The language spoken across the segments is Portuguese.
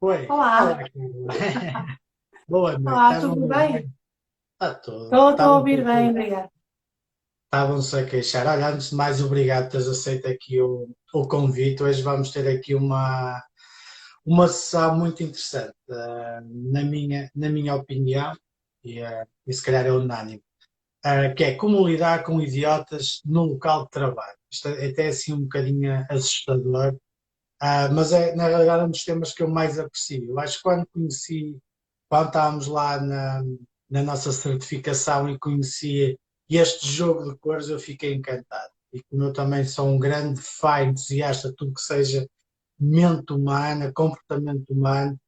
Oi, olá, Olá, Carla. Boa noite, olá, estás-me a tudo ouvir bem? bem? Está tudo. Estou a ouvir bem, obrigada. Estavam-se a queixar. Olha, antes de mais, obrigado por teres aceito aqui o convite. Hoje vamos ter aqui uma sessão muito interessante, na minha opinião, e se calhar é unânime, que é como lidar com idiotas no local de trabalho. Isto é até assim um bocadinho assustador, mas é, na realidade, um dos temas que eu mais aprecio. Eu acho que quando estávamos lá na nossa certificação e conheci este jogo de cores, eu fiquei encantado. E como eu também sou um grande fã, entusiasta de tudo que seja mente humana, comportamento humano,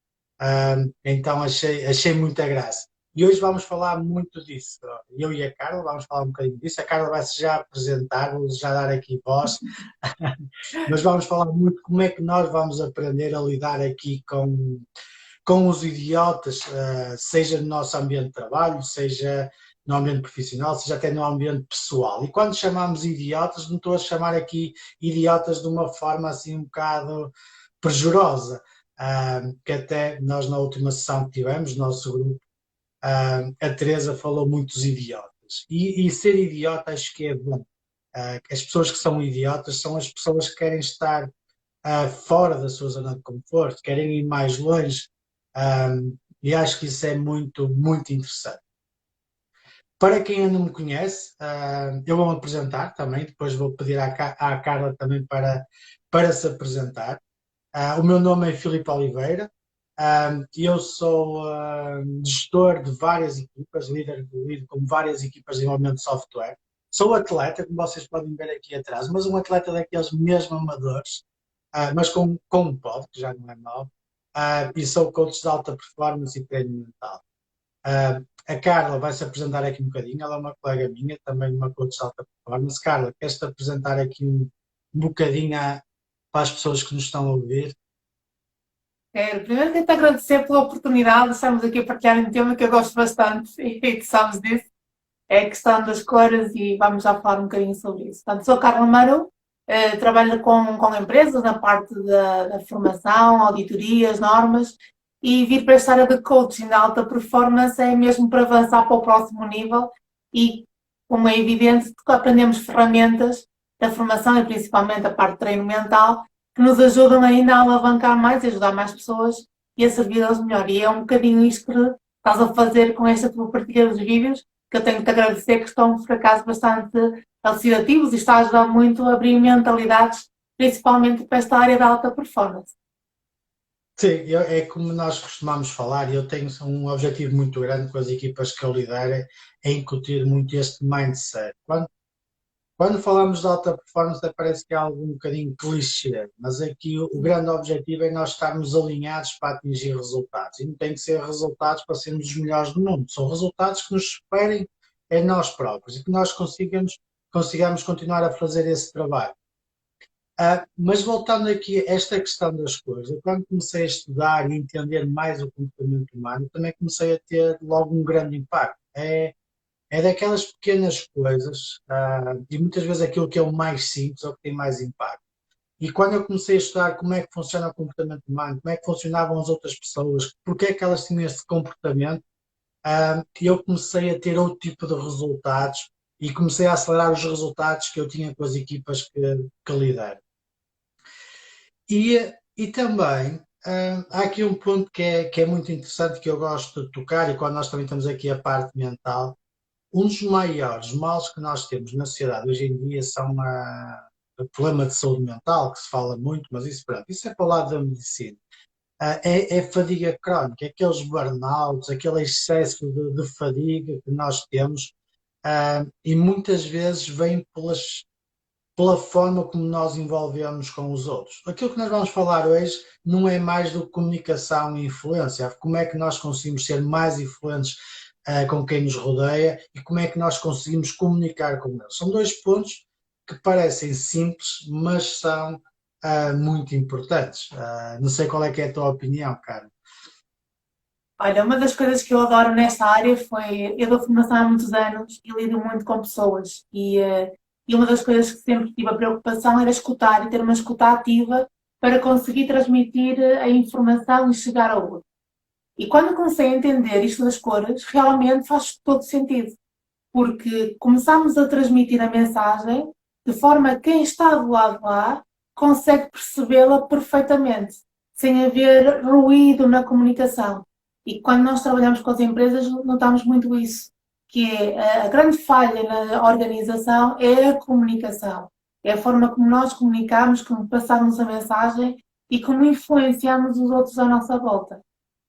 então achei muita graça. E hoje vamos falar muito disso. Eu e a Carla vamos falar um bocadinho disso. A Carla vai-se já apresentar, vou já dar aqui voz, mas vamos falar muito como é que nós vamos aprender a lidar aqui com os idiotas, seja no nosso ambiente de trabalho, seja no ambiente profissional, seja até no ambiente pessoal. E quando chamamos idiotas, não estou a chamar aqui idiotas de uma forma assim um bocado prejurosa, que até nós na última sessão que tivemos, no nosso grupo, a Teresa falou muito dos idiotas. E ser idiota acho que é bom. As pessoas que são idiotas são as pessoas que querem estar fora da sua zona de conforto, querem ir mais longe, e acho que isso é muito, muito interessante. Para quem ainda não me conhece, eu vou me apresentar também, depois vou pedir à Carla também para se apresentar. O meu nome é Filipe Oliveira, e eu sou gestor de várias equipas, lido com várias equipas de desenvolvimento de software. Sou atleta, como vocês podem ver aqui atrás, mas um atleta daqueles mesmo amadores, mas com um pod, que já não é mau, e sou coach de alta performance e treino mental. A Carla vai se apresentar aqui um bocadinho, ela é uma colega minha, também uma coach de alta performance. Carla, queres-te apresentar aqui um bocadinho para as pessoas que nos estão a ouvir? Primeiro quero-te agradecer pela oportunidade de estarmos aqui a partilhar um tema que eu gosto bastante e tu sabes disso, é a questão das cores e vamos já falar um bocadinho sobre isso. Portanto, sou Carla Maru, trabalho com empresas na parte da formação, auditorias, normas e vir para esta área de coaching de alta performance é mesmo para avançar para o próximo nível e, como é evidente, aprendemos ferramentas da formação e principalmente a parte de treino mental que nos ajudam ainda a alavancar mais e ajudar mais pessoas e a servi-las melhor. E é um bocadinho isto que estás a fazer com esta tua partilha dos vídeos, que eu tenho que te agradecer, que estão, por acaso, bastante elucidativos e está a ajudar muito a abrir mentalidades, principalmente para esta área da alta performance. Sim, é como nós costumamos falar, e eu tenho um objetivo muito grande com as equipas que eu lidero, é incutir muito este mindset. Quando falamos de alta performance, parece que é algo um bocadinho clichê, mas aqui o grande objetivo é nós estarmos alinhados para atingir resultados. E não tem que ser resultados para sermos os melhores do mundo, são resultados que nos superem em nós próprios e que nós consigamos continuar a fazer esse trabalho. Mas voltando aqui a esta questão das cores, eu quando comecei a estudar e entender mais o comportamento humano, também comecei a ter logo um grande impacto. É daquelas pequenas coisas, e muitas vezes aquilo que é o mais simples é o que tem mais impacto. E quando eu comecei a estudar como é que funciona o comportamento humano, como é que funcionavam as outras pessoas, porque é que elas tinham esse comportamento, eu comecei a ter outro tipo de resultados e comecei a acelerar os resultados que eu tinha com as equipas que lidero. E também, há aqui um ponto que é muito interessante que eu gosto de tocar, e quando nós também temos aqui a parte mental, um dos maiores males que nós temos na sociedade hoje em dia são o problema de saúde mental, que se fala muito, mas isso, pronto, isso é para o lado da medicina. É fadiga crónica, aqueles burnouts, aquele excesso de fadiga que nós temos, e muitas vezes vem pela forma como nós envolvemos com os outros. Aquilo que nós vamos falar hoje não é mais do que comunicação e influência, como é que nós conseguimos ser mais influentes com quem nos rodeia e como é que nós conseguimos comunicar com eles. São dois pontos que parecem simples, mas são muito importantes. Não sei qual é que é a tua opinião, cara. Olha, uma das coisas que eu adoro nesta área foi, eu dou formação há muitos anos e lido muito com pessoas e uma das coisas que sempre tive a preocupação era escutar e ter uma escuta ativa para conseguir transmitir a informação e chegar ao outro. E quando comecei a entender isto das cores, realmente faz todo sentido, porque começamos a transmitir a mensagem de forma que quem está do lado de lá consegue percebê-la perfeitamente, sem haver ruído na comunicação. E quando nós trabalhamos com as empresas, notamos muito isso, que é a grande falha na organização é a comunicação. É a forma como nós comunicamos, como passamos a mensagem e como influenciamos os outros à nossa volta.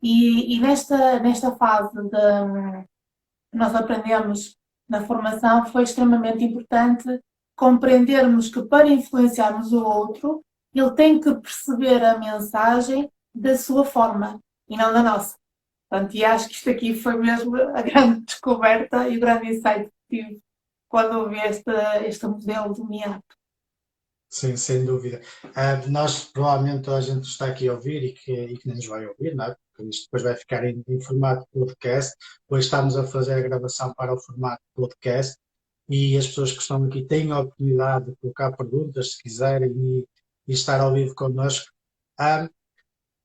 E nesta fase que nós aprendemos na formação, foi extremamente importante compreendermos que para influenciarmos o outro, ele tem que perceber a mensagem da sua forma e não da nossa. Portanto, e acho que isto aqui foi mesmo a grande descoberta e o grande insight que tive quando ouvi este modelo do MIAP. Sim, sem dúvida. Nós, provavelmente, toda a gente está aqui a ouvir e que nem nos vai ouvir, não é? Porque isto depois vai ficar em formato podcast. Hoje estamos a fazer a gravação para o formato podcast e as pessoas que estão aqui têm a oportunidade de colocar perguntas, se quiserem, e estar ao vivo connosco. Ah,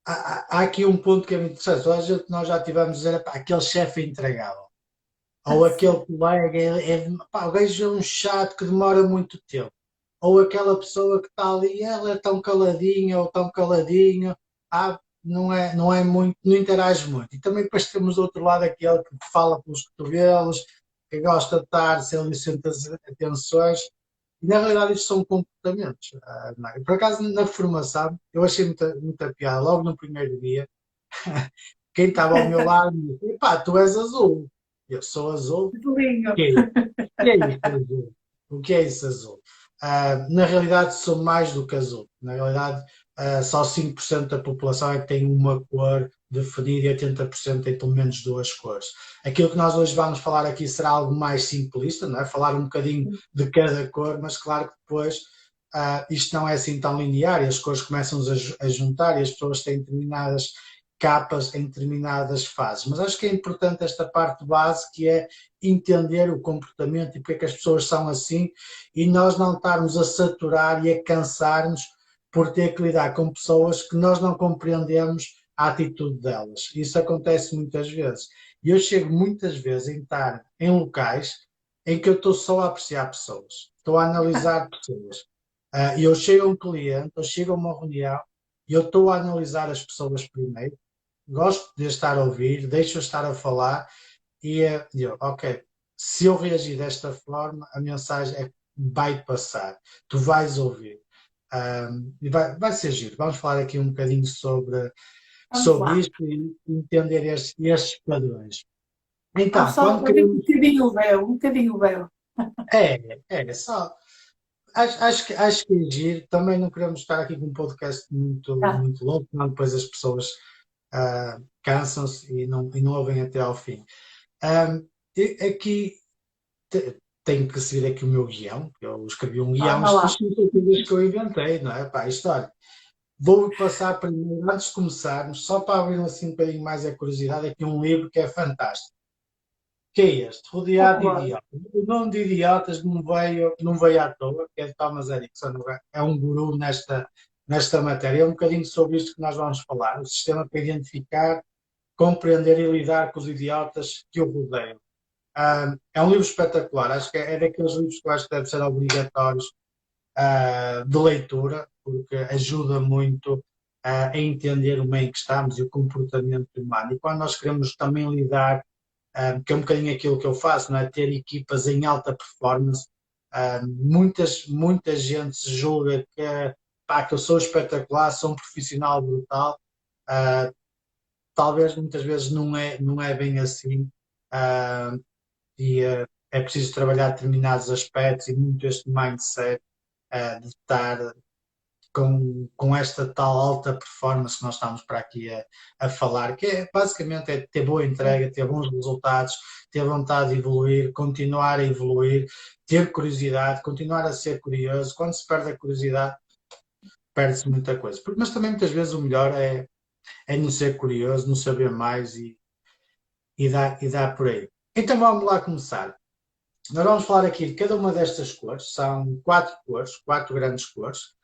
há aqui um ponto que é muito interessante. Toda a gente, nós já tivemos a dizer, pá, aquele chefe intragável. Ou aquele colega, pá, o gajo é um chato que demora muito tempo. Ou aquela pessoa que está ali, ela é tão caladinha ou tão caladinho, não é muito, não interage muito. E também depois temos do outro lado aquele que fala pelos cotovelos, que gosta de estar sem licenças atenções. E na realidade isto são comportamentos. Não é? Por acaso na formação eu achei muita piada, logo no primeiro dia, quem estava ao meu lado disse, pá, tu és azul. Eu sou azul. Lindo. Que é isso? Que é isso, azul? O que é isso, azul? Na realidade, sou mais do que azul. Na realidade, só 5% da população é que tem uma cor definida e 80% tem pelo menos duas cores. Aquilo que nós hoje vamos falar aqui será algo mais simplista, não é? Falar um bocadinho de cada cor, mas claro que depois isto não é assim tão linear e as cores começam-se a juntar e as pessoas têm determinadas capas em determinadas fases. Mas acho que é importante esta parte base que é entender o comportamento e porque é que as pessoas são assim e nós não estarmos a saturar e a cansar-nos por ter que lidar com pessoas que nós não compreendemos a atitude delas. Isso acontece muitas vezes. E eu chego muitas vezes a estar em locais em que eu estou só a apreciar pessoas, estou a analisar pessoas. E eu chego a um cliente, eu chego a uma reunião e eu estou a analisar as pessoas primeiro, gosto de estar a ouvir, deixo estar a falar e eu, ok, se eu reagir desta forma, a mensagem vai passar, tu vais ouvir. E vai ser giro. Vamos falar aqui um bocadinho sobre, Vamos sobre lá. isto e entender estes padrões. Vamos Então, só quando abrir um queremos. bocadinho o véu, um bocadinho o véu. Só. Acho que é giro. Também não queremos estar aqui com um podcast muito, Tá. muito longo, senão depois as pessoas cansam-se e não ouvem até ao fim. Aqui tenho que seguir aqui o meu guião. Eu escrevi um guião, Vamos isto lá. são coisas que eu inventei, não é? Pá, a história. Vou passar primeiro, antes de começarmos, só para abrir assim um bocadinho mais a curiosidade, aqui um livro que é fantástico. Que é este? Por Rodeado de favor. Idiotas. O nome de Idiotas não veio à toa, que é de Thomas Erickson, é um guru nesta matéria. É um bocadinho sobre isto que nós vamos falar, o sistema para identificar, compreender e lidar com os idiotas que o rodeiam. É um livro espetacular, acho que é daqueles livros que eu acho que devem ser obrigatórios de leitura, porque ajuda muito a entender o meio em que estamos e o comportamento humano. E quando nós queremos também lidar, que é um bocadinho aquilo que eu faço, não é? Ter equipas em alta performance, muita gente se julga que eu sou espetacular, sou um profissional brutal. Uh, Talvez muitas vezes não é bem assim. Uh, é preciso trabalhar determinados aspectos e muito este mindset de estar com esta tal alta performance que nós estamos para aqui a falar, que basicamente é ter boa entrega, ter bons resultados, ter vontade de evoluir, continuar a evoluir, ter curiosidade, continuar a ser curioso. Quando se perde a curiosidade, perde-se muita coisa. Mas também muitas vezes o melhor é não ser curioso, não saber mais e dar por aí. Então vamos lá começar. Nós vamos falar aqui de cada uma destas cores, são 4 cores, 4 grandes cores.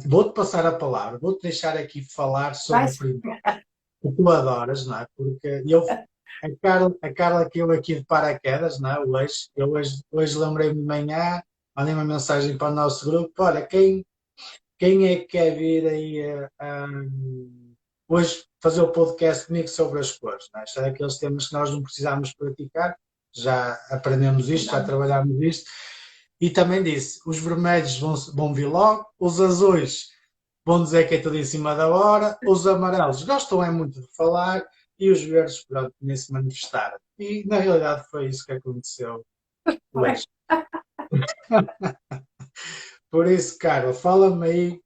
Vou-te passar a palavra, vou-te deixar aqui falar sobre o Vais? primeiro, que tu adoras, não é? Porque a Carla que eu aqui de paraquedas, não é? Hoje lembrei-me de manhã, mandei uma mensagem para o nosso grupo, olha, quem é que quer vir aí hoje fazer o podcast comigo sobre as cores? Não é? Isto é daqueles temas que nós não precisamos praticar, já aprendemos isto, já trabalhamos isto. E também disse, os vermelhos vão vir logo, os azuis vão dizer que é tudo em cima da hora, os amarelos gostam é muito de falar e os verdes, pronto, nem se manifestaram. E na realidade foi isso que aconteceu hoje. Por isso, Carla, fala-me aí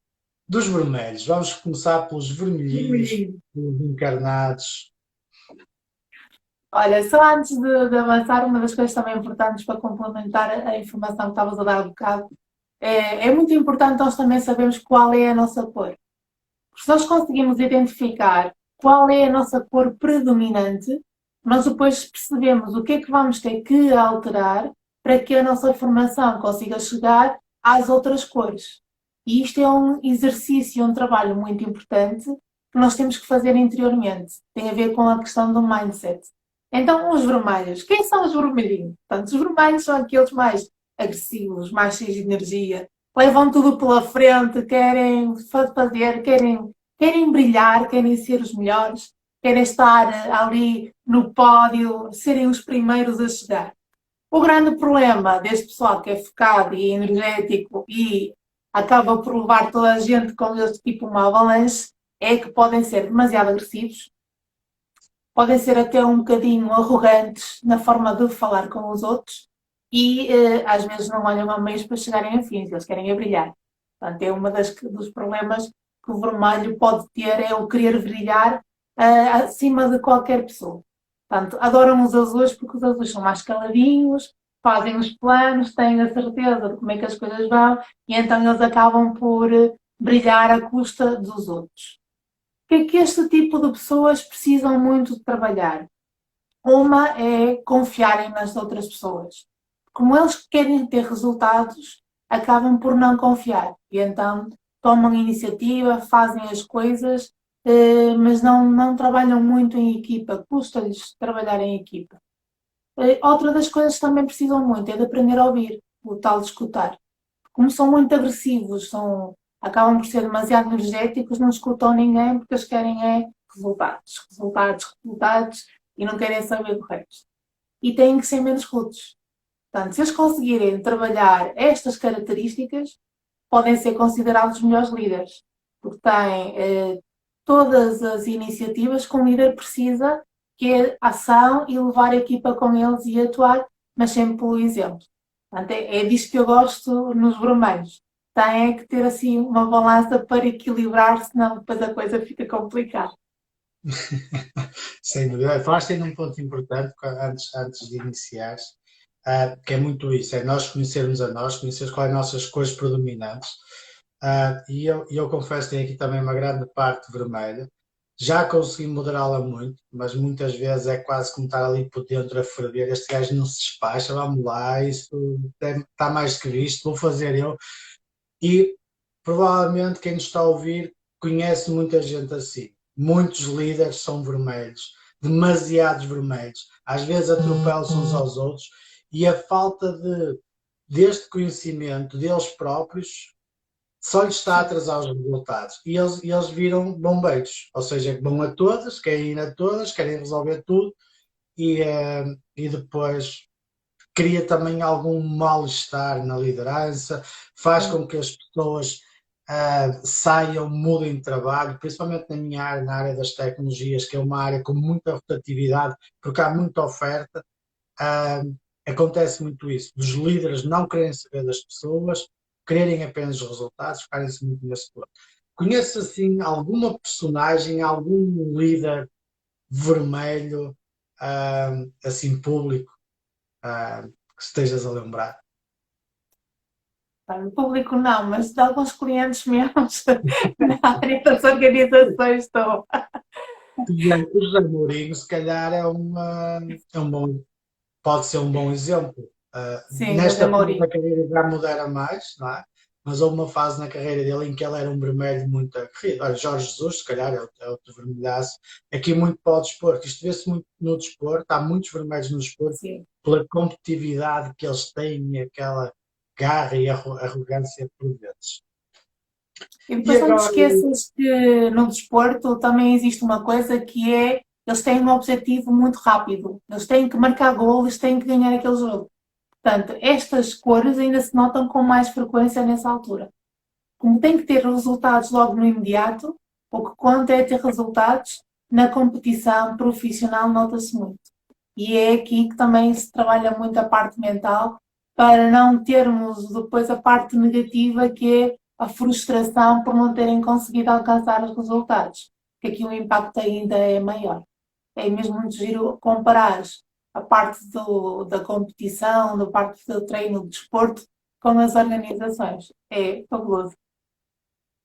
dos vermelhos. Vamos começar pelos vermelhinhos, pelos encarnados. Olha, só antes de avançar, uma das coisas também importantes para complementar a informação que estavas a dar há bocado, é muito importante nós também sabermos qual é a nossa cor. Porque se nós conseguimos identificar qual é a nossa cor predominante, nós depois percebemos o que é que vamos ter que alterar para que a nossa formação consiga chegar às outras cores. E isto é um exercício, um trabalho muito importante que nós temos que fazer interiormente. Tem a ver com a questão do mindset. Então, os vermelhos. Quem são os vermelhinhos? Portanto, os vermelhos são aqueles mais agressivos, mais cheios de energia, levam tudo pela frente, querem fazer, querem brilhar, querem ser os melhores, querem estar ali no pódio, serem os primeiros a chegar. O grande problema deste pessoal que é focado e energético e acaba por levar toda a gente com eles tipo uma avalanche é que podem ser demasiado agressivos, podem ser até um bocadinho arrogantes na forma de falar com os outros e às vezes não olham a meios para chegarem a fins, eles querem brilhar. Portanto, é um dos problemas que o vermelho pode ter, é o querer brilhar acima de qualquer pessoa. Portanto, adoram os azuis porque os azuis são mais caladinhos, fazem os planos, têm a certeza de como é que as coisas vão e então eles acabam por brilhar à custa dos outros. O que é que este tipo de pessoas precisam muito de trabalhar? Uma é confiarem nas outras pessoas. Como eles querem ter resultados, acabam por não confiar. E então tomam iniciativa, fazem as coisas, mas não trabalham muito em equipa. Custa-lhes trabalhar em equipa. Outra das coisas que também precisam muito é de aprender a ouvir, o tal de escutar. Como são muito agressivos, acabam por ser demasiado energéticos, não escutam ninguém porque eles querem resultados, resultados, resultados e não querem saber do resto. E têm que ser menos rudes. Portanto, se eles conseguirem trabalhar estas características, podem ser considerados os melhores líderes, porque têm todas as iniciativas que um líder precisa, que é ação e levar a equipa com eles e atuar, mas sempre pelo exemplo. Portanto, é disto que eu gosto nos vermelhos. Tem que ter assim uma balança para equilibrar, senão depois a coisa fica complicada. Sem dúvida. Falaste ainda um ponto importante antes de iniciares, que é muito isso, é nós conhecermos a nós, conhecer quais são as nossas cores predominantes. E eu confesso que tenho aqui também uma grande parte vermelha. Já consegui moderá-la muito, mas muitas vezes é quase como estar ali por dentro a ferver. Este gajo não se despacha, vamos lá, isso está mais que visto, vou fazer eu. E provavelmente quem nos está a ouvir conhece muita gente assim. Muitos líderes são vermelhos, demasiados vermelhos. Às vezes atropelam-se uns aos outros e a falta deste conhecimento deles próprios só lhes está a atrasar os resultados. E eles viram bombeiros, ou seja, vão a todas, querem ir a todas, querem resolver tudo e depois cria também algum mal-estar na liderança, faz com que as pessoas saiam, mudem de trabalho, principalmente na minha área, na área das tecnologias, que é uma área com muita rotatividade, porque há muita oferta. Acontece muito isso, dos líderes não querem saber das pessoas, quererem apenas os resultados, ficarem-se muito nesse ponto. Conhece assim alguma personagem, algum líder vermelho, assim público, que estejas a lembrar? O público não, mas de alguns clientes meus na área das organizações estou. O José Mourinho, se calhar, pode ser um bom exemplo. Sim, José Nesta parte Mourinho. da carreira já modera mais, não é? mas houve uma fase na carreira dele em que ele era um vermelho muito aguerrido. Olha, Jorge Jesus, se calhar, é outro vermelhaço. Aqui muito para o desporto. Isto vê-se muito no desporto, há muitos vermelhos no desporto, Sim. pela competitividade que eles têm e aquela garra e arrogância por vezes. E E depois não te agora, esqueças que no desporto também existe uma coisa que é, eles têm um objetivo muito rápido. Eles têm que marcar gol, eles têm que ganhar aquele jogo. Portanto, estas cores ainda se notam com mais frequência nessa altura. Como tem que ter resultados logo no imediato, o que conta é ter resultados na competição profissional, nota-se muito. E é aqui que também se trabalha muito a parte mental para não termos depois a parte negativa que é a frustração por não terem conseguido alcançar os resultados, que aqui o impacto ainda é maior. É mesmo muito giro comparar a parte da competição, da parte do treino, do desporto, com as organizações. É fabuloso.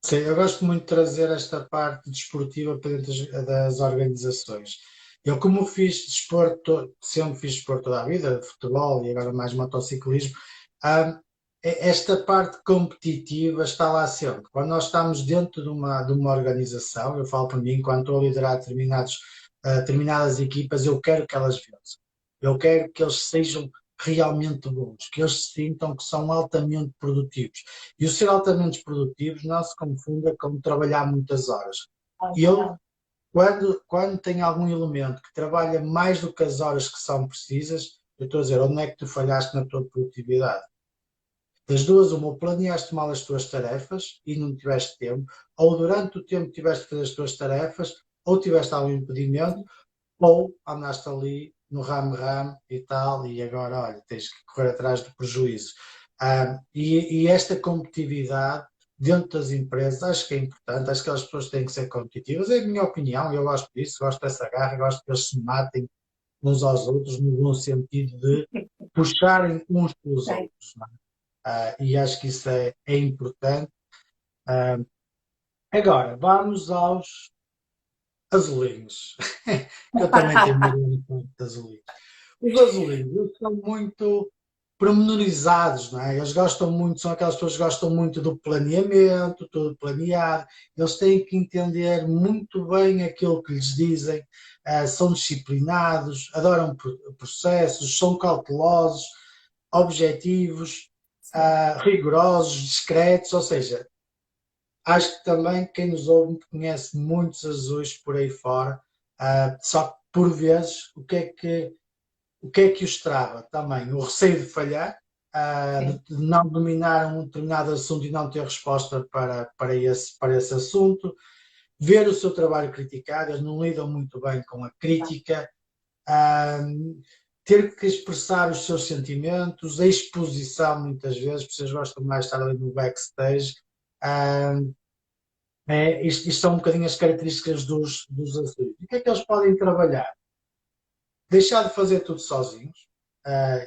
sim, eu gosto muito de trazer esta parte desportiva para dentro das organizações. Eu, como fiz desporto, sempre fiz desporto toda a vida, de futebol e agora mais motociclismo, ah, esta parte competitiva está lá sempre. Quando nós estamos dentro de uma organização, eu falo por mim, quando estou a liderar determinadas equipas, eu quero que elas vençam. Eu quero que eles sejam realmente bons, que eles se sintam que são altamente produtivos. E o ser altamente produtivos não se confunda com trabalhar muitas horas. Eu, quando tem algum elemento que trabalha mais do que as horas que são precisas, eu estou a dizer, onde é que tu falhaste na tua produtividade? Das duas, uma, ou planeaste mal as tuas tarefas e não tiveste tempo, ou durante o tempo que tiveste de fazer as tuas tarefas, ou tiveste algum impedimento, ou andaste ali no ramo-ramo e tal, e agora, olha, tens que correr atrás do prejuízo. E esta competitividade dentro das empresas, acho que é importante, acho que as pessoas têm que ser competitivas, é a minha opinião, eu gosto disso, gosto dessa garra, gosto que eles se matem uns aos outros, no bom sentido de puxarem uns pelos Sim. outros, não é? E acho que isso é importante. Ah, agora, vamos aos azulinhos, que eu também tenho medo de azulinhos. Os azulinhos, eles são muito pormenorizados, não é? Eles gostam muito, são aquelas pessoas que gostam muito do planeamento, tudo planeado, eles têm que entender muito bem aquilo que lhes dizem, são disciplinados, adoram processos, são cautelosos, objetivos, Sim. rigorosos, discretos, ou seja, acho que também quem nos ouve conhece muitos azuis por aí fora, só que por vezes o que é que os trava? Também o receio de falhar, Sim. de não dominar um determinado assunto e não ter resposta para esse assunto, ver o seu trabalho criticado, eles não lidam muito bem com a crítica, ah, ter que expressar os seus sentimentos, a exposição muitas vezes, vocês gostam mais de estar ali no backstage. ah, isto são um bocadinho as características dos azuis. E o que é que eles podem trabalhar? Deixar de fazer tudo sozinhos,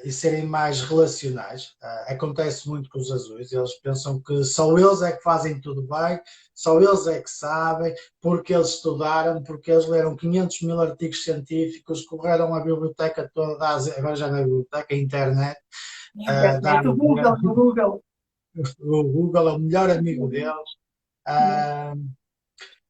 e serem mais relacionais. Acontece muito com os azuis, eles pensam que só eles é que fazem tudo bem, só eles é que sabem, porque eles estudaram, porque eles leram 500 mil artigos científicos, correram a biblioteca toda, agora já não é biblioteca, a internet, Internet, o Google, o Google. o Google é o melhor amigo deles. Ah,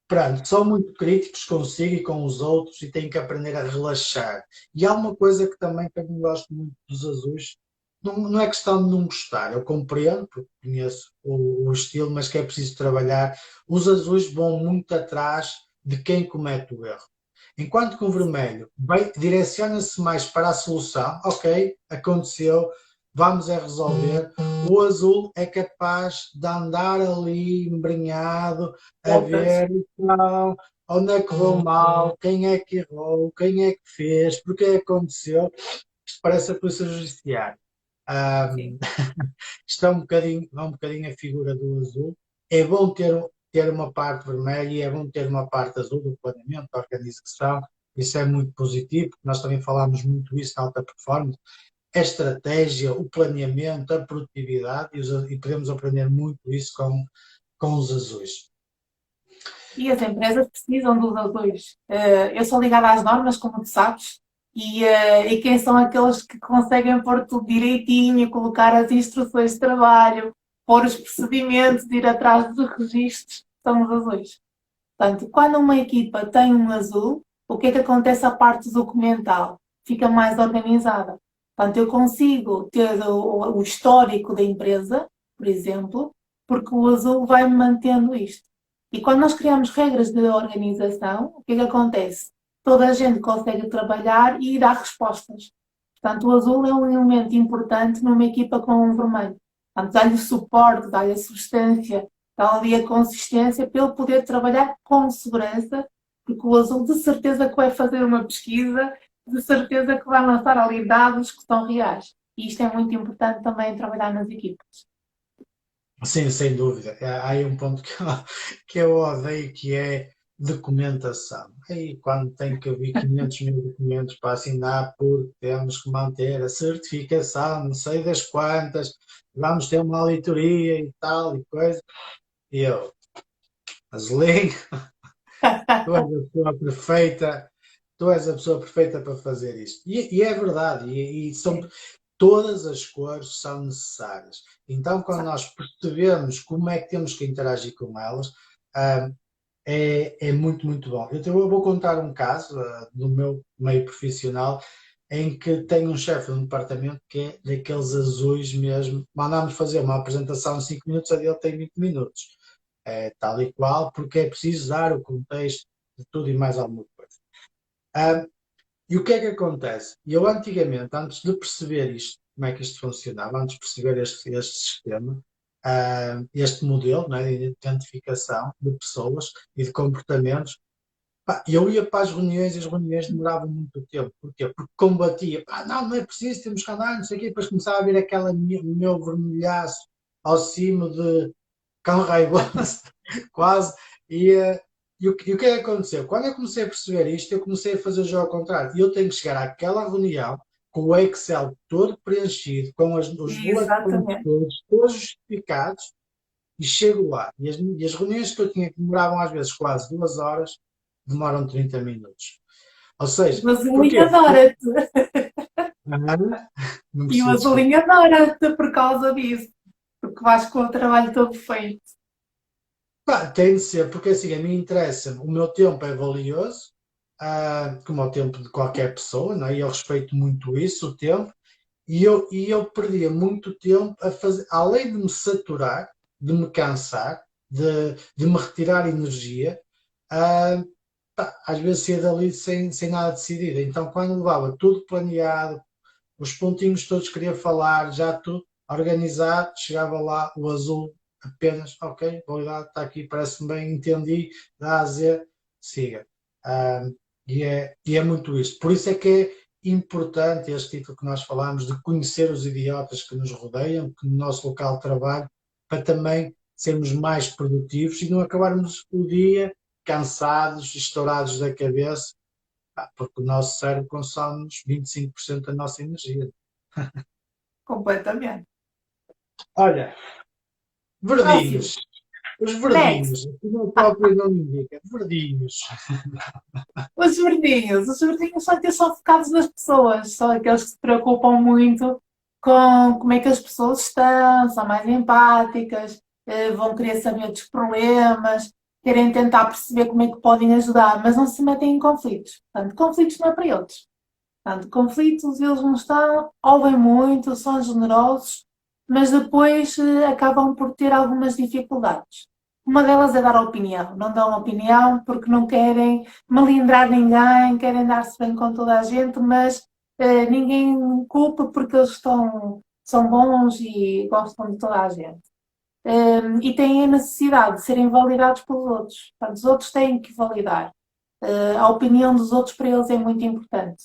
Pronto, são muito críticos consigo e com os outros e têm que aprender a relaxar. E há uma coisa que também gosto muito dos azuis, não é questão de não gostar, eu compreendo, porque conheço o estilo, mas que é preciso trabalhar. Os azuis vão muito atrás de quem comete o erro. Enquanto que o vermelho direciona-se mais para a solução, ok, aconteceu, vamos resolver. O azul é capaz de andar ali embrenhado, a Voltas. ver então, onde é que vou mal, quem é que errou, quem é que fez, porque é que aconteceu. Isto parece a polícia judiciária. Sim. Um, isto é um bocadinho a figura do azul. É bom ter uma parte vermelha e é bom ter uma parte azul do planeamento, da organização. Isso é muito positivo, porque nós também falamos muito isso na alta performance. A estratégia, o planeamento, a produtividade, e podemos aprender muito isso com os azuis. E as empresas precisam dos azuis. Eu sou ligada às normas, como tu sabes, e quem são aqueles que conseguem pôr tudo direitinho, colocar as instruções de trabalho, pôr os procedimentos, de ir atrás dos registros, são os azuis. Portanto, quando uma equipa tem um azul, o que é que acontece à parte documental? Fica mais organizada. Portanto, eu consigo ter o histórico da empresa, por exemplo, porque o azul vai-me mantendo isto. E quando nós criamos regras de organização, o que é que acontece? Toda a gente consegue trabalhar e dar respostas. Portanto, o azul é um elemento importante numa equipa com um vermelho. Portanto, dá-lhe suporte, dá-lhe a substância, dá ali a consistência para ele poder trabalhar com segurança, porque o azul de certeza que vai fazer uma pesquisa, de certeza que vai lançar ali dados que são reais. E isto é muito importante também trabalhar nas equipas. Sim, sem dúvida. Há aí um ponto que eu odeio, que é documentação. Aí, quando tem que haver 500 mil documentos para assinar, porque temos que manter a certificação, não sei das quantas, vamos ter uma auditoria e tal e coisa. E eu, Azelinho, tu és a pessoa perfeita, tu és a pessoa perfeita para fazer isto. E é verdade, e são, todas as cores são necessárias. Então, quando nós percebemos como é que temos que interagir com elas, ah, é muito, muito bom. Então, eu vou contar um caso do meu meio profissional em que tenho um chefe de um departamento que é daqueles azuis mesmo. Mandamos fazer uma apresentação em 5 minutos, a dele tem 20 minutos. É tal e qual, porque é preciso dar o contexto de tudo e mais alguma coisa. Ah, e o que é que acontece? Eu antigamente, antes de perceber isto, como é que isto funcionava, antes de perceber este sistema, este modelo, né, de identificação de pessoas e de comportamentos, pá, eu ia para as reuniões e as reuniões demoravam muito tempo. Porquê? Porque combatia, pá, não é preciso, temos que andar, não sei o quê, depois começava a vir aquela meu vermelhaço ao cimo de cão raivoso, quase, e, e o que é que aconteceu? Quando eu comecei a perceber isto, eu comecei a fazer o jogo ao contrário. E eu tenho que chegar àquela reunião com o Excel todo preenchido, com os bullet points Exatamente. todos justificados, e chego lá. E as reuniões que eu tinha, que demoravam às vezes quase 2 horas, demoram 30 minutos. Ou seja, O azulinho porquê? adora-te. Não E o percebi, desculpa. azulinho adora-te por causa disso. Porque vais com o trabalho todo feito. Pá, tem de ser, porque assim, a mim interessa, o meu tempo é valioso, como o tempo de qualquer pessoa, não é? E eu respeito muito isso, o tempo, e eu perdia muito tempo a fazer, além de me saturar, de me cansar, de me retirar energia, ah, pá, às vezes saía dali sem nada decidido. Então, quando levava tudo planeado, os pontinhos todos que queria falar, já tudo organizado, chegava lá, o azul apenas, ok, validado, está aqui, parece-me bem, entendi, da A a Z, siga. Ah, e é muito isto. Por isso é que é importante este título que nós falamos, de conhecer os idiotas que nos rodeiam, que no nosso local de trabalho, para também sermos mais produtivos e não acabarmos o dia cansados, estourados da cabeça, porque o nosso cérebro consome 25% da nossa energia. Completamente. Olha, Próximo. verdinhos. Os Next. verdinhos. O meu próprio não indica. Verdinhos. Os verdinhos. Os verdinhos são aqueles que são focados nas pessoas. São aqueles que se preocupam muito com como é que as pessoas estão, são mais empáticas, vão querer saber dos problemas, querem tentar perceber como é que podem ajudar, mas não se metem em conflitos. Portanto, conflitos não é para eles. Portanto, conflitos eles não estão, ouvem muito, são generosos, mas depois acabam por ter algumas dificuldades. Uma delas é dar opinião. Não dão opinião porque não querem melindrar ninguém, querem dar-se bem com toda a gente, mas ninguém culpa porque eles são bons e gostam de toda a gente. E têm a necessidade de serem validados pelos outros. Portanto, os outros têm que validar. A opinião dos outros para eles é muito importante.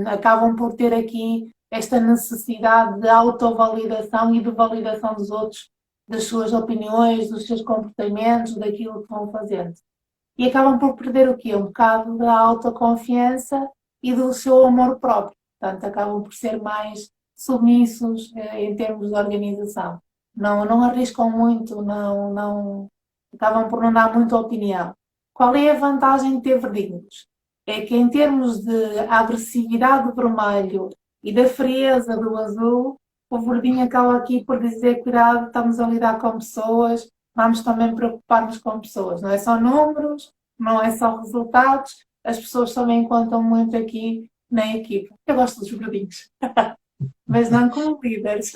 Acabam por ter aqui esta necessidade de autovalidação e de validação dos outros, das suas opiniões, dos seus comportamentos, daquilo que vão fazendo. E acabam por perder o quê? Um bocado da autoconfiança e do seu amor próprio. Portanto, acabam por ser mais submissos em termos de organização. Não arriscam muito, acabam por não dar muita opinião. Qual é a vantagem de ter verdinhos? É que em termos de agressividade do vermelho e da frieza do azul, o verdinho acaba aqui por dizer, cuidado, estamos a lidar com pessoas, vamos também preocupar-nos com pessoas. Não é só números, não é só resultados, as pessoas também contam muito aqui na equipa. Eu gosto dos verdinhos, mas não como líderes.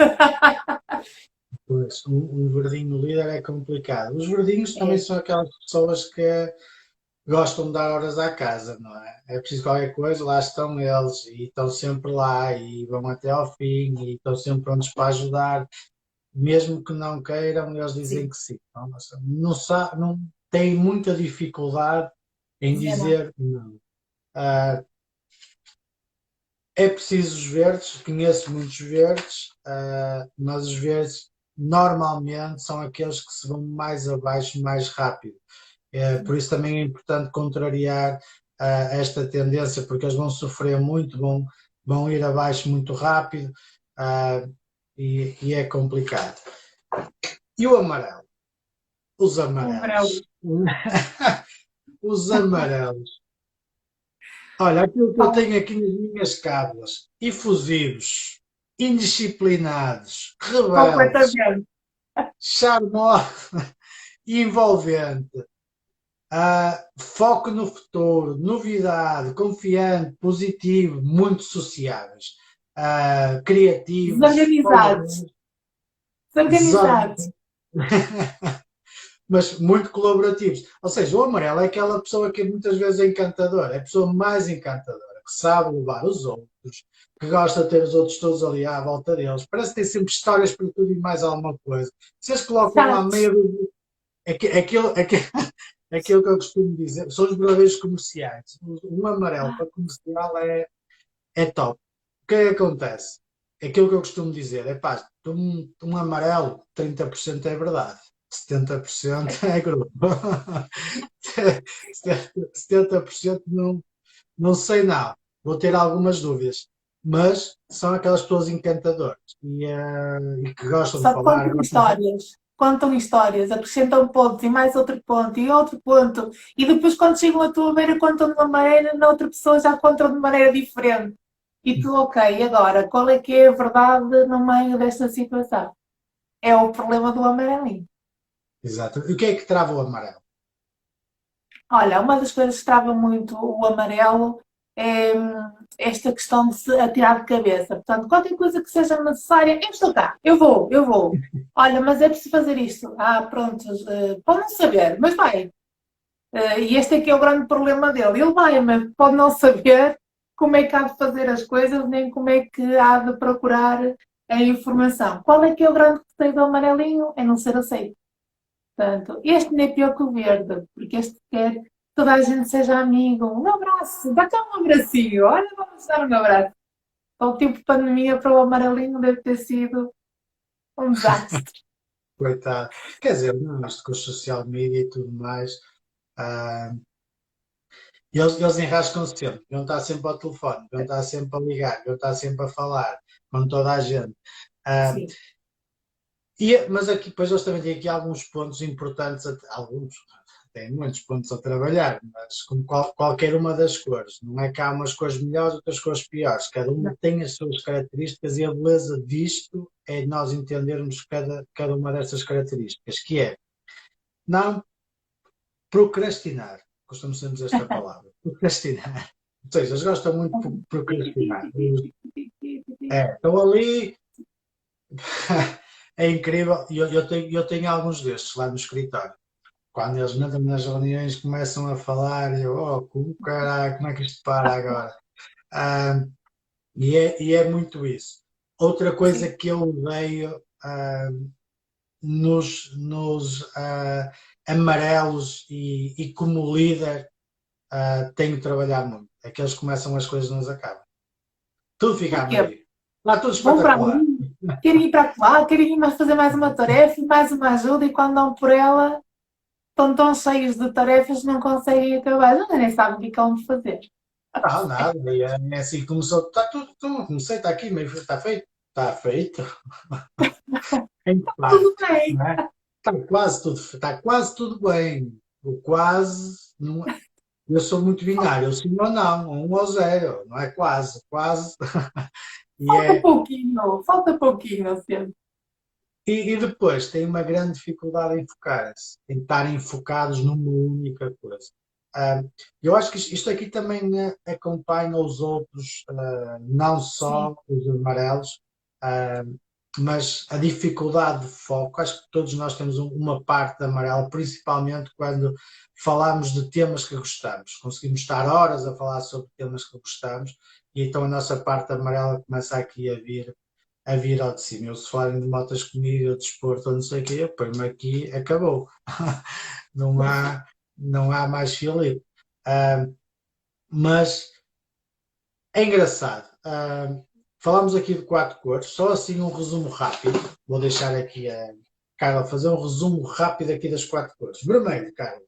Pois, um verdinho líder é complicado. Os verdinhos também É, são aquelas pessoas que gostam de dar horas à casa, não é? É preciso qualquer coisa, lá estão eles e estão sempre lá e vão até ao fim e estão sempre prontos para ajudar, mesmo que não queiram, eles dizem sim, que sim. Não têm muita dificuldade em dizer não. dizer não. Ah, é preciso os verdes, conheço muitos verdes, mas os verdes normalmente são aqueles que se vão mais abaixo mais rápido. Por isso também é importante contrariar esta tendência, porque eles vão sofrer muito, vão ir abaixo muito rápido, ah, e é complicado. E o amarelo? Os O amarelo. amarelos. Os amarelos. Olha, aquilo que eu Bom, tenho aqui nas minhas cábulas: efusivos, indisciplinados, rebeldes, completamente. charmosos e envolvente. Foco no futuro, novidade, confiante, positivo, muito sociáveis, criativos, Desorganizados. colaboradores, Desorganizados. desorganizados, mas muito colaborativos. Ou seja, o amarelo é aquela pessoa que muitas vezes é encantadora, é a pessoa mais encantadora, que sabe levar os outros, que gosta de ter os outros todos ali à volta deles. Parece que tem sempre histórias para tudo e mais alguma coisa. Se eles colocam lá Exato. meia dúzia, é aquilo que eu costumo dizer, são os verdadeiros comerciais. Um amarelo para comercial é top. O que é que acontece? É aquilo que eu costumo dizer, é pá, um amarelo, 30% é verdade, 70% é grupo. 70% não sei não, vou ter algumas dúvidas, mas são aquelas pessoas encantadoras e que gostam de Só que falar, contam histórias, acrescentam pontos e mais outro ponto e outro ponto. E depois, quando chegam à tua beira, contam de uma maneira, na outra pessoa já contam de maneira diferente. E tu, ok, agora, qual é que é a verdade no meio desta situação? É o problema do amarelinho. exato. E o que é que trava o amarelo? Olha, uma das coisas que trava muito o amarelo é esta questão de se atirar de cabeça. Portanto, qualquer coisa que seja necessária, eu estou cá, eu vou. Olha, mas é preciso fazer isto. Ah, pronto, pode não saber, mas vai. E este aqui é o grande problema dele. Ele vai, mas pode não saber como é que há de fazer as coisas, nem como é que há de procurar a informação. Qual é que é o grande receio do amarelinho? É não ser aceito. Portanto, este nem é pior que o verde, porque este quer que toda a gente seja amigo. Um abraço, dá cá um abracinho, olha, vamos dar um abraço. O tipo de pandemia para o amarelinho deve ter sido um desastre. Coitado. Quer dizer, não, isto com o social media e tudo mais, ah, eles enrascam-se sempre, vão estar sempre ao telefone, vão estar sempre a ligar, vão estar sempre a falar com toda a gente. Ah, Sim. mas aqui, depois eles também têm aqui alguns pontos importantes, alguns, têm muitos pontos a trabalhar, mas como qualquer uma das cores, não é que há umas cores melhores, outras cores piores, cada uma tem as suas características e a beleza disto é nós entendermos cada uma dessas características, que é não procrastinar, costumamos sempre dizer esta palavra, procrastinar. Ou seja, eles gostam muito de procrastinar. Estão ali, é incrível, e eu tenho alguns destes lá no escritório. Quando eles entram nas reuniões, começam a falar, e eu, oh, caralho, como é que isto para agora? Ah, e é muito isso. Outra coisa Sim. que eu odeio nos amarelos e como líder, tenho de trabalhar muito. É que eles começam as coisas e não as acabam. Tudo fica a Porquê? meio. Está tudo Vão para espetacular. ali, querem ir para lá, querem ir mais fazer mais uma tarefa, mais uma ajuda, e quando dão por ela, estão tão cheios de tarefas que não conseguem acabar. Já nem sabem o que é que vão fazer. Não, nada. E é assim que começou. Está tudo, comecei, está aqui, meio está feito. Está feito. Em parte, Tudo bem. não é? Está quase tudo bem. O quase, não, eu sou muito binário, eu sim ou não, 1 ou 0, não é quase, quase. E, é, falta pouquinho sempre. e depois tem uma grande dificuldade em focarem-se, em estarem focados numa única coisa. Ah, eu acho que isto aqui também acompanha os outros, não Sim, só os amarelos, ah, mas a dificuldade de foco. Acho que todos nós temos uma parte de amarelo, principalmente quando falamos de temas que gostamos. Conseguimos estar horas a falar sobre temas que gostamos, e então a nossa parte amarela começa aqui a vir ao de cima. Eu, se falarem de motas comigo, ou de desporto, ou não sei o quê, eu ponho-me aqui, acabou. Não há, não há mais Filipe. Ah, mas é engraçado. Falamos aqui de quatro cores, só assim um resumo rápido. Vou deixar aqui a Carla fazer um resumo rápido aqui das quatro cores. Vermelho, Carla.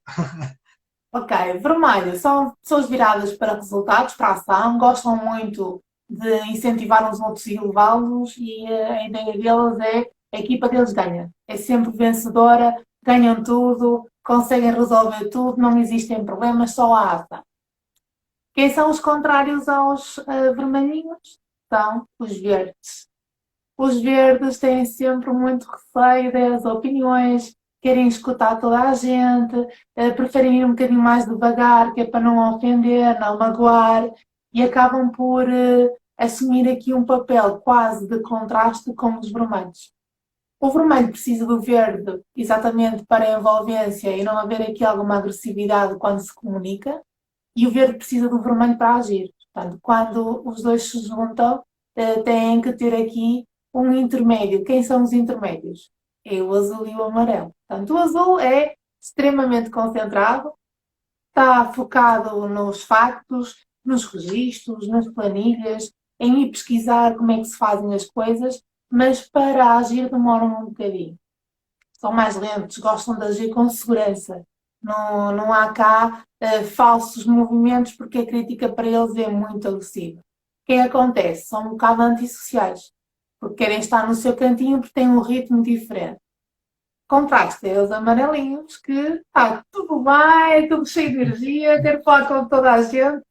ok. Vermelho são pessoas viradas para resultados, para ação, gostam muito de incentivar uns outros e levá-los, e a ideia deles é a equipa deles ganha. É sempre vencedora, ganham tudo, conseguem resolver tudo, não existem problemas, só há ação. Quem são os contrários aos vermelhinhos? São os verdes. Os verdes têm sempre muito receio das opiniões, querem escutar toda a gente, preferem ir um bocadinho mais devagar, que é para não ofender, não magoar, e acabam por assumir aqui um papel quase de contraste com os vermelhos. O vermelho precisa do verde exatamente para a envolvência e não haver aqui alguma agressividade quando se comunica, e o verde precisa do vermelho para agir. Portanto, quando os dois se juntam, têm que ter aqui um intermédio. Quem são os intermédios? É o azul e o amarelo. Portanto, o azul é extremamente concentrado, está focado nos factos, nos registros, nas planilhas, em ir pesquisar como é que se fazem as coisas, mas para agir demoram um bocadinho. São mais lentos, gostam de agir com segurança. Não, não há cá falsos movimentos, porque a crítica para eles é muito agressiva. O que é que acontece? São um bocado antissociais, porque querem estar no seu cantinho porque têm um ritmo diferente. Contraste é os amarelinhos, que está tudo bem, tudo cheio de energia, quero falar com toda a gente,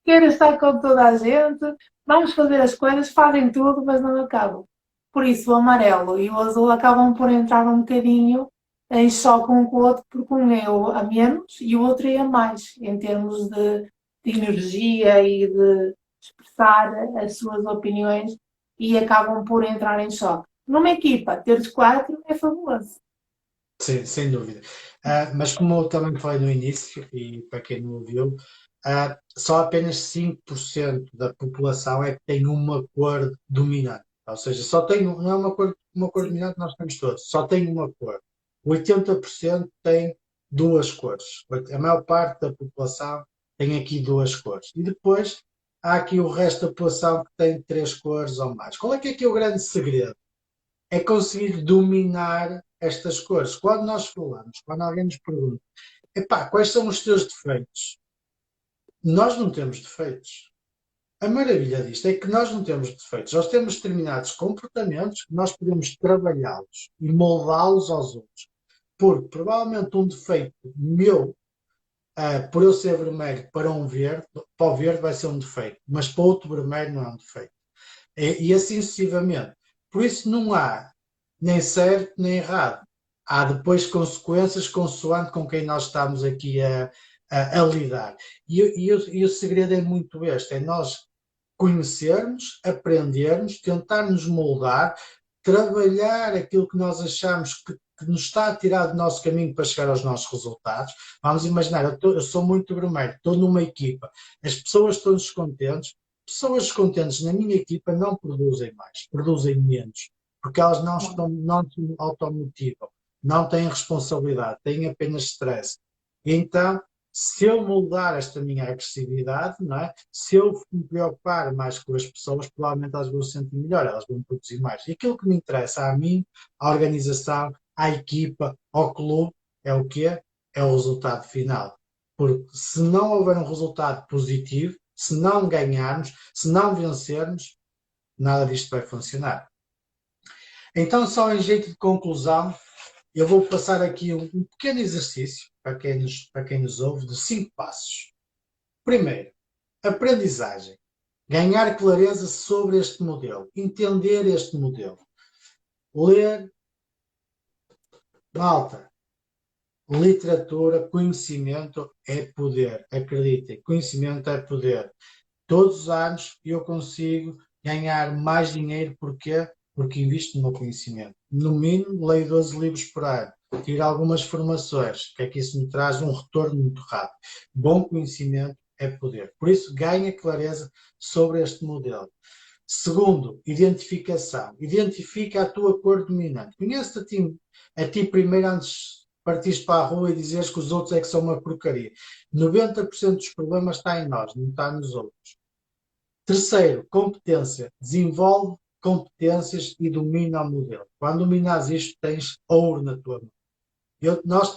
quero estar com toda a gente, vamos fazer as coisas, fazem tudo, mas não acabam. Por isso o amarelo e o azul acabam por entrar um bocadinho em choque um com o outro, porque um é a menos e o outro é a mais, em termos de energia e de expressar as suas opiniões, e acabam por entrar em choque. Numa equipa, ter os quatro é fabuloso. Sim, sem dúvida. Mas como eu também falei no início, e para quem não ouviu, só apenas 5% da população é que tem uma cor dominante. Ou seja, só tem, não é uma cor Sim. dominante, nós temos todos, só tem uma cor. 80% tem duas cores. A maior parte da população tem aqui duas cores. E depois há aqui o resto da população que tem três cores ou mais. Qual é que é aqui o grande segredo? É conseguir dominar estas cores. Quando nós falamos, quando alguém nos pergunta, epá, quais são os teus defeitos? Nós não temos defeitos. A maravilha disto é que nós não temos defeitos. Nós temos determinados comportamentos que nós podemos trabalhá-los e moldá-los aos outros. Porque provavelmente um defeito meu, por eu ser vermelho para um verde, para o verde vai ser um defeito, mas para outro vermelho não é um defeito. E assim sucessivamente. Por isso não há nem certo nem errado. Há depois consequências consoante com quem nós estamos aqui a lidar. E o segredo é muito este: é nós conhecermos, aprendermos, tentarmos moldar, trabalhar aquilo que nós achamos que nos está a tirar do nosso caminho para chegar aos nossos resultados. Vamos imaginar, eu sou muito vermelho, estou numa equipa, as pessoas estão descontentes, pessoas descontentes na minha equipa não produzem mais, produzem menos, porque elas não se automotivam, não têm responsabilidade, têm apenas stress. Então, se eu moldar esta minha agressividade, não é? Se eu me preocupar mais com as pessoas, provavelmente elas vão se sentir melhor, elas vão produzir mais. E aquilo que me interessa a mim, à organização, à equipa, ao clube, é o quê? É o resultado final. Porque se não houver um resultado positivo, se não ganharmos, se não vencermos, nada disto vai funcionar. Então, só em jeito de conclusão, eu vou passar aqui um pequeno exercício para quem nos ouve, de 5 passos. Primeiro, aprendizagem. ganhar clareza sobre este modelo, entender este modelo, ler, malta, literatura, conhecimento é poder, acreditem, conhecimento é poder. Todos os anos eu consigo ganhar mais dinheiro, porquê? Porque invisto no meu conhecimento. No mínimo, leio 12 livros por ano, tiro algumas formações, que é que isso me traz um retorno muito rápido. Bom conhecimento é poder. Por isso, ganha clareza sobre este modelo. Segundo, identificação. Identifica a tua cor dominante. Conhece-te a ti primeiro antes de partires para a rua e dizeres que os outros é que são uma porcaria. 90% dos problemas está em nós, não está nos outros. Terceiro, competência. Desenvolve competências e domina o modelo. Quando dominas isto, tens ouro na tua mão.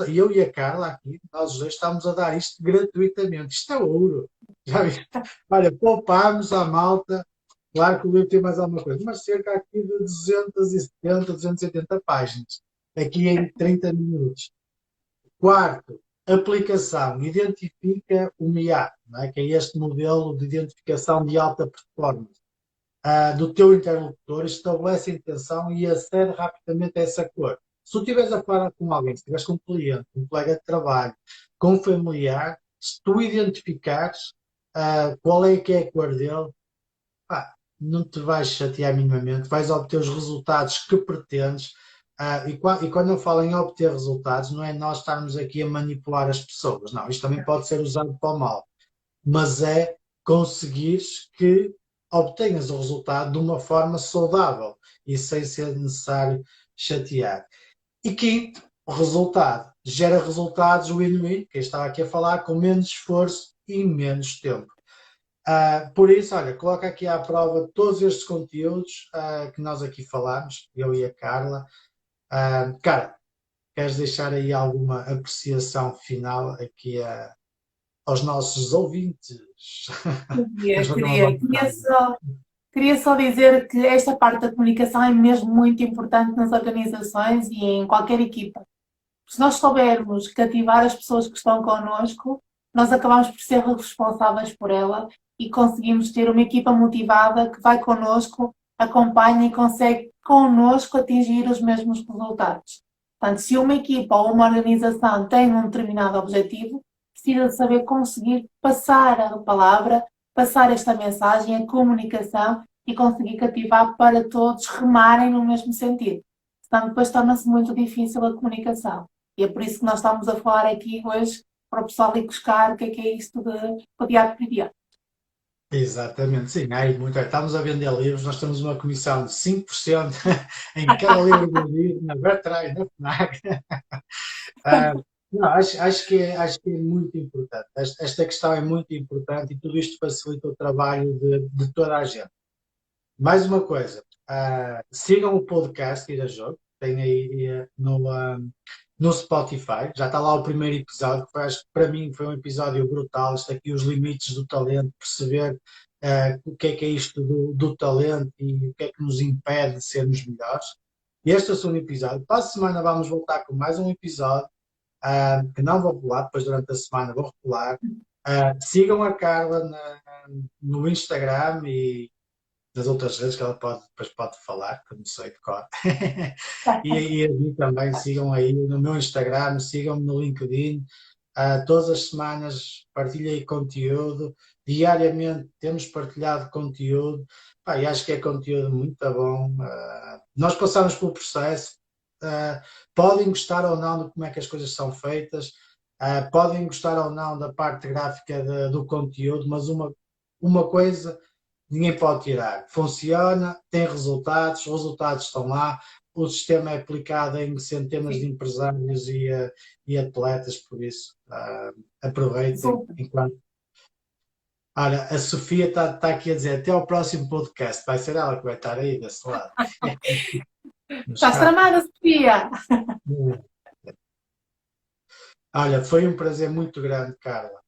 Eu e a Carla aqui, nós dois estamos a dar isto gratuitamente. Isto é ouro. Já viste? Olha, poupámos à malta. Claro que o livro tem mais alguma coisa, mas cerca aqui de 270, 280 páginas. Aqui em 30 minutos. Quarto, aplicação. Identifica o MIA, não é? Que é este modelo de identificação de alta performance do teu interlocutor, estabelece a intenção e acede rapidamente a essa cor. Se tu estiveres a falar com alguém, se estiveres com um cliente, um colega de trabalho, com um familiar, se tu identificares qual é que é a cor dele, não te vais chatear minimamente, vais obter os resultados que pretendes. E quando eu falo em obter resultados, não é nós estarmos aqui a manipular as pessoas, não, isto também pode ser usado para o mal, mas é conseguires que obtenhas o resultado de uma forma saudável e sem ser necessário chatear. E quinto, o resultado. Gera resultados win-win, que eu estava aqui a falar, com menos esforço e menos tempo. Por isso, olha, coloca aqui à prova todos estes conteúdos que nós aqui falamos, eu e a Carla. Cara, queres deixar aí alguma apreciação final aqui aos nossos ouvintes? Queria, queria, queria só dizer que esta parte da comunicação é mesmo muito importante nas organizações e em qualquer equipa. Se nós soubermos cativar as pessoas que estão connosco, nós acabamos por ser responsáveis por ela e conseguimos ter uma equipa motivada que vai connosco, acompanha e consegue connosco atingir os mesmos resultados. Portanto, se uma equipa ou uma organização tem um determinado objetivo, precisa saber conseguir passar a palavra, passar esta mensagem, a comunicação e conseguir cativar para todos remarem no mesmo sentido. Senão depois torna-se muito difícil a comunicação. E é por isso que nós estamos a falar aqui hoje para o pessoal ir buscar o que é isto de pediatra pediatra. Exatamente, sim. Estamos a vender livros, nós temos uma comissão de 5% em cada livro vendido, na Bertrand e na FNAC. Não, acho que é muito importante. Esta questão é muito importante e tudo isto facilita o trabalho de toda a gente. Mais uma coisa, sigam o podcast Ir a Jogo, tem aí no Spotify, já está lá o primeiro episódio, que acho que para mim foi um episódio brutal, isto aqui, os limites do talento, perceber o que é isto do talento e o que é que nos impede de sermos melhores. E este é o segundo episódio. Para a semana vamos voltar com mais um episódio, que não vou rolar, depois durante a semana vou rolar. Sigam a Carla no Instagram e nas outras redes que ela depois pode falar, que eu não sei de cor. e a mim também, sigam aí no meu Instagram, sigam-me no LinkedIn. Todas as semanas partilhei conteúdo, diariamente temos partilhado conteúdo, e acho que é conteúdo muito bom. Nós passamos pelo processo, podem gostar ou não de como é que as coisas são feitas, podem gostar ou não da parte gráfica do conteúdo, mas uma coisa ninguém pode tirar. Funciona, tem resultados, os resultados estão lá, o sistema é aplicado em centenas de empresários e atletas, por isso aproveitem enquanto. Olha, a Sofia está aqui a dizer até ao próximo podcast, vai ser ela que vai estar aí desse lado. Estás tramada, Sofia! Olha, foi um prazer muito grande, Carla.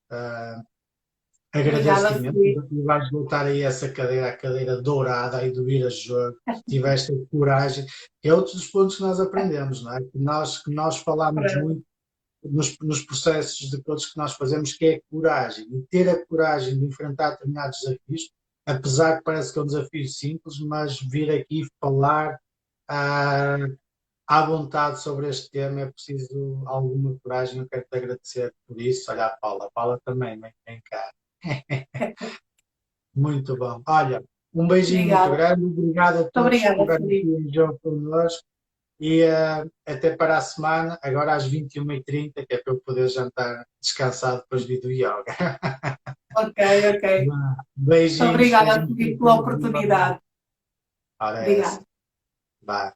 Agradeço-te imenso e vais voltar aí essa cadeira, a cadeira dourada aí do Ir a Jogo, tiveste coragem, que é outro dos pontos que nós aprendemos, não é? Que nós falamos muito nos processos de todos que nós fazemos, que é a coragem, e ter a coragem de enfrentar determinados desafios, apesar que parece que é um desafio simples, mas vir aqui falar ah, à vontade sobre este tema é preciso alguma coragem. Eu quero te agradecer por isso. Olha a Paula também, vem cá. Muito bom. Olha, um beijinho muito Obrigada. grande, obrigado a Muito todos que obrigada, estiveram aqui Felipe. em jogo connosco e até para a semana, agora às 21h30, que é para eu poder jantar descansado depois do yoga. Ok, ok. Beijinhos, Obrigada, estejam Felipe, todos pela bem. oportunidade. Ora, é essa. Obrigada. Vai.